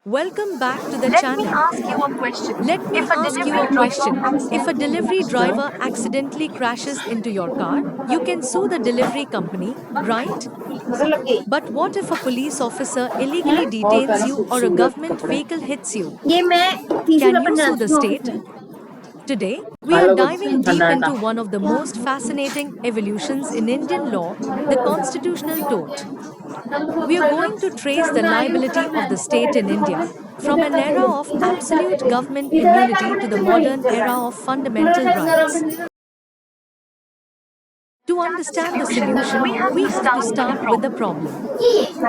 Welcome back to the Let me channel. ask you a question. Let me If a ask you delivery a driver question. If a accidentally delivery crashes, driver accidentally crashes into your car, you can sue the delivery company, right? But what if a police officer illegally बहुत detains सारी you or a खूबसूरत government कपड़े। vehicle hits you? ये मैं तीसरे Can paper you sue the जाती हूँ office state? में। Today, we are हेलो कुछ diving deep ठंडा ठंडा। into one of the most fascinating evolutions in Indian law, the constitutional tort. We are going to trace the liability of the state in India, from an era of absolute government immunity to the modern era of fundamental rights. To understand the solution, We have we to have to start with the start with the problem. problem.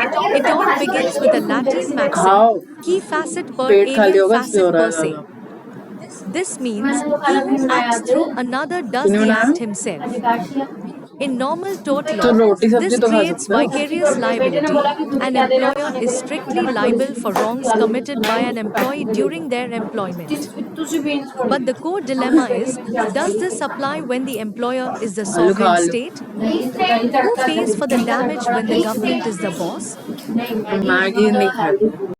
It all It all begins begins with with a a Latin Latin maxim. maxim, खाओ, qui facet per पेट खाली alium होगा इसलिए हो facet रहा per है se. ज्यादा। This means he who acts through another does तूने the बनाया? act himself. In normal tort तो law, रोटी सब्जी this तो खा creates सकते हो। vicarious liability. An employer is strictly liable for wrongs committed by an employee during their employment. But the core dilemma is, does this apply when the employer is the आलू खा sovereign low. state? Who pays for the damage when the government is the boss? Maggi नहीं खाते।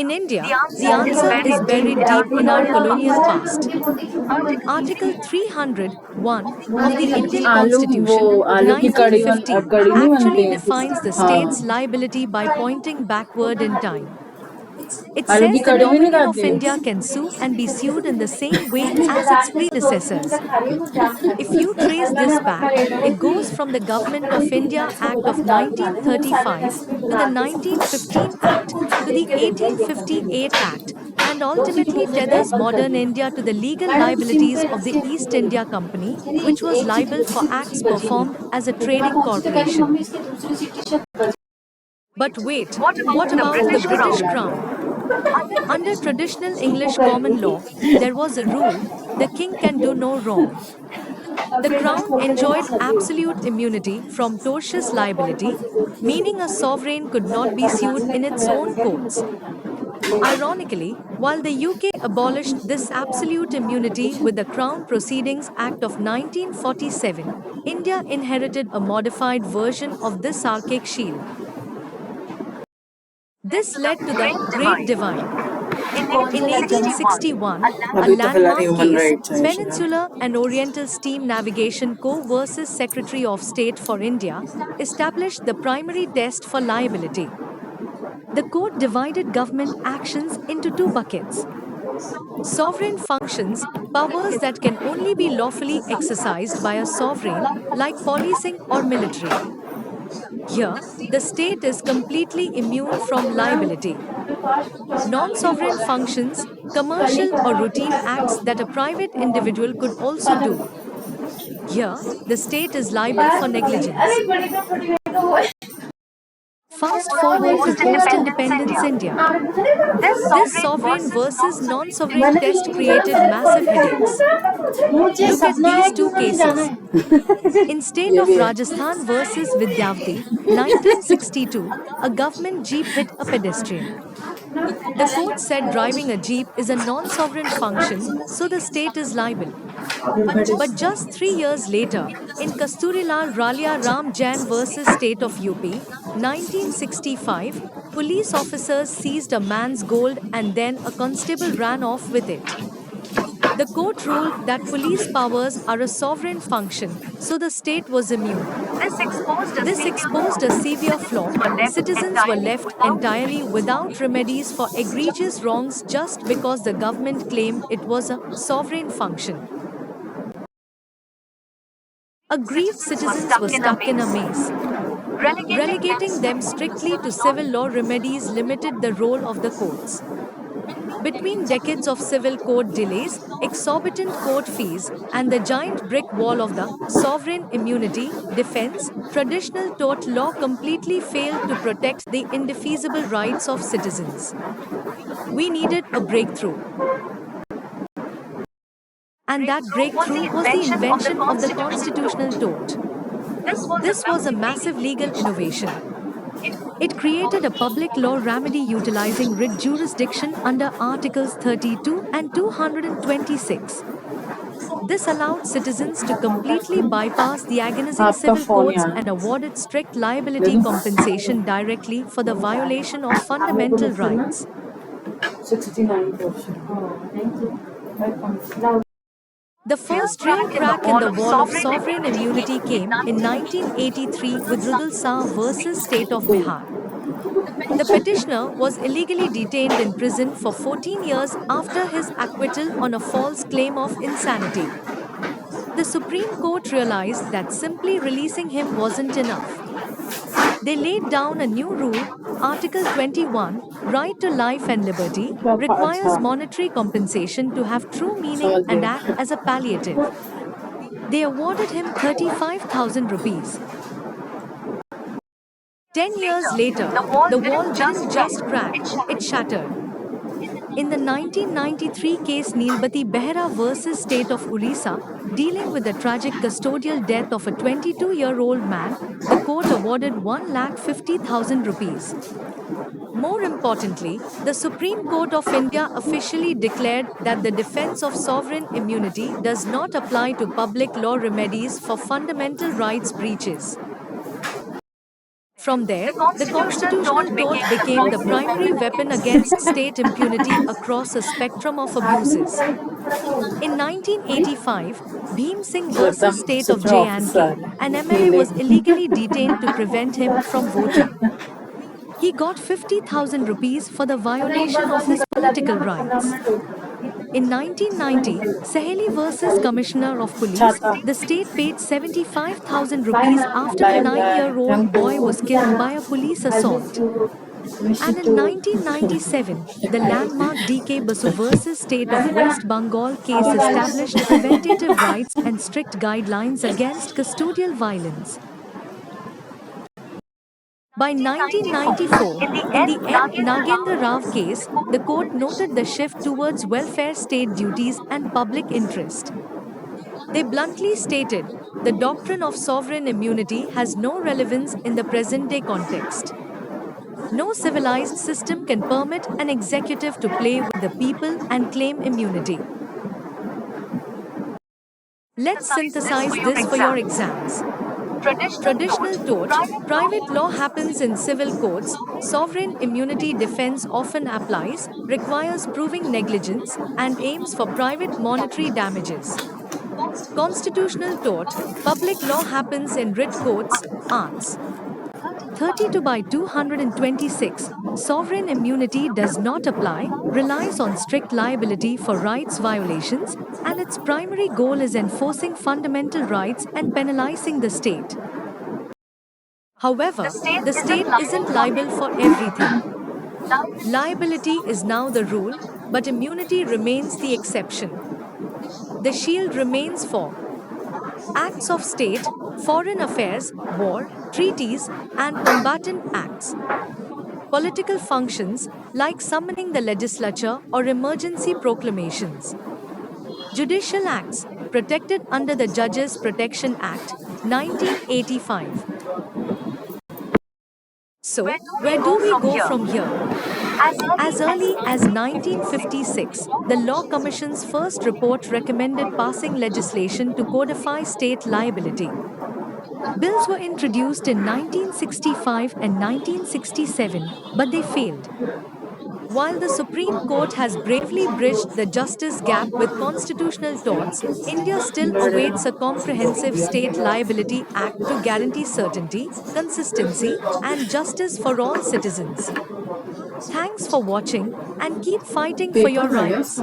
In The India, the answer is answer is buried deep buried in our deep in our colonial colonial past. past. Article 301 of the Indian आलू वो Constitution, आलू की कढ़ी 1950, नहीं बनती actually है। defines the state's हाँ, liability by pointing backward in time. It आलू की says the कढ़ी भी नहीं Dominion of खाते। India can sue and be sued in the same way as its predecessors. If you trace this back, it goes from the Government of India Act of 1935 to the 1915 Act to the 1858 Act, and ultimately tethers modern India to the legal liabilities of the East India Company, which was liable for acts performed as a trading corporation. But wait, What what about the about the British British Crown? Crown? Under traditional English common law, there was a rule: the king can do no wrong. The crown enjoyed absolute immunity from tortious liability, meaning a sovereign could not be sued in its own courts. Ironically, while the UK abolished this absolute immunity with the Crown Proceedings Act of 1947, India inherited a modified version of this archaic shield. This led to the Great Great Divide. Divide. In In 1861, 1861, a अभी तो फिलहाल landmark human case, rights है शायद। Peninsular and Oriental Steam Navigation Co. versus Secretary of State for India, established the primary test for liability. The court divided government actions into two buckets: sovereign functions, powers that can only be lawfully exercised by a sovereign, like policing or military. Here, the state is completely immune from liability. Non sovereign functions, commercial or routine acts that a private individual could also do. Here, the state is liable for negligence. Fast forward to post post independence independence India. India. This This sovereign sovereign versus non versus non sovereign sovereign test. test created massive headaches. Look at these two cases. In state ये of भी है। Rajasthan versus Vidyavati, 1962, a government jeep hit a pedestrian. The court said driving a jeep is a non sovereign function, so the state is liable. But just 3 years later, in Kasturilal Ralia Ram Jain versus State of UP, 1965, police officers seized a man's gold and then a constable ran off with it. The court ruled that police powers are a sovereign function, so the state was immune. This exposed a severe flaw: citizens were left entirely without remedies for egregious wrongs just because the government claimed it was a sovereign function. Aggrieved citizens were stuck in a maze. Relegating them strictly to civil law remedies limited the role of the courts. Between decades of civil court delays, exorbitant court fees, and the giant brick wall of the sovereign immunity defense, traditional tort law completely failed to protect the indefeasible rights of citizens. We needed a breakthrough. And that breakthrough was the invention of the constitutional tort. This was a massive legal innovation. It created a public law remedy utilizing writ jurisdiction under Articles 32 and 226. This allowed citizens to completely bypass the agonizing आपका civil phone courts यार। and awarded strict liability देखो compensation directly for the violation of fundamental rights. 69 question. Thank you. The first real crack in the wall of sovereign immunity came in 1983 with Rudal Shah versus State of Bihar. The petitioner was illegally detained in prison for 14 years after his acquittal on a false claim of insanity. The Supreme Court realized that simply releasing him wasn't enough. They laid down a new rule, Article 21, right to life and liberty, requires monetary compensation to have true meaning and act as a palliative. They awarded him 35,000 rupees. 10 years later, the wall didn't just crack, it shattered. In the 1993 case Neelbati Behera versus State of Orissa, dealing with the tragic custodial death of a 22-year-old man, the court awarded 1,50,000 rupees. More importantly, the Supreme Court of India officially declared that the defense of sovereign immunity does not apply to public law remedies for fundamental rights breaches. From there, the constitutional tort became the primary weapon against state impunity across a spectrum of abuses. In 1985, Bhim Singh versus State of J&K, an MLA was illegally detained to prevent him from voting. He got 50,000 rupees for the violation of his political rights. In 1990, Saheli versus Commissioner of Police, the state paid 75,000 rupees after a 9-year-old boy was killed by a police assault. And in 1997, the landmark DK Basu versus State of West Bengal case established preventative rights and strict guidelines against custodial violence. By 1994, in the M. Nagendra Rao case, the court noted the shift towards welfare state duties and public interest. They bluntly stated, the doctrine of sovereign immunity has no relevance in the present-day context. No civilized system can permit an executive to play with the people and claim immunity. Let's synthesize this for your exams. Traditional tort, private law happens in civil courts, sovereign immunity defense often applies, requires proving negligence, and aims for private monetary damages. Constitutional tort, public law happens in writ courts, arts. 32/226, sovereign immunity does not apply, relies on strict liability for rights violations, and its primary goal is enforcing fundamental rights and penalizing the state. However, the state isn't liable for everything. Liability is now the rule, but immunity remains the exception. The shield remains for acts of state, foreign affairs, war, treaties, and combatant acts. Political functions, like summoning the legislature or emergency proclamations. Judicial acts, protected under the Judges Protection Act, 1985. So, where do we go from here? As early as 1956, the Law Commission's first report recommended passing legislation to codify state liability. Bills were introduced in 1965 and 1967, but they failed. While the Supreme Court has bravely bridged the justice gap with constitutional torts, India still awaits a comprehensive State Liability Act to guarantee certainty, consistency, and justice for all citizens. Thanks for watching and keep fighting for your rights.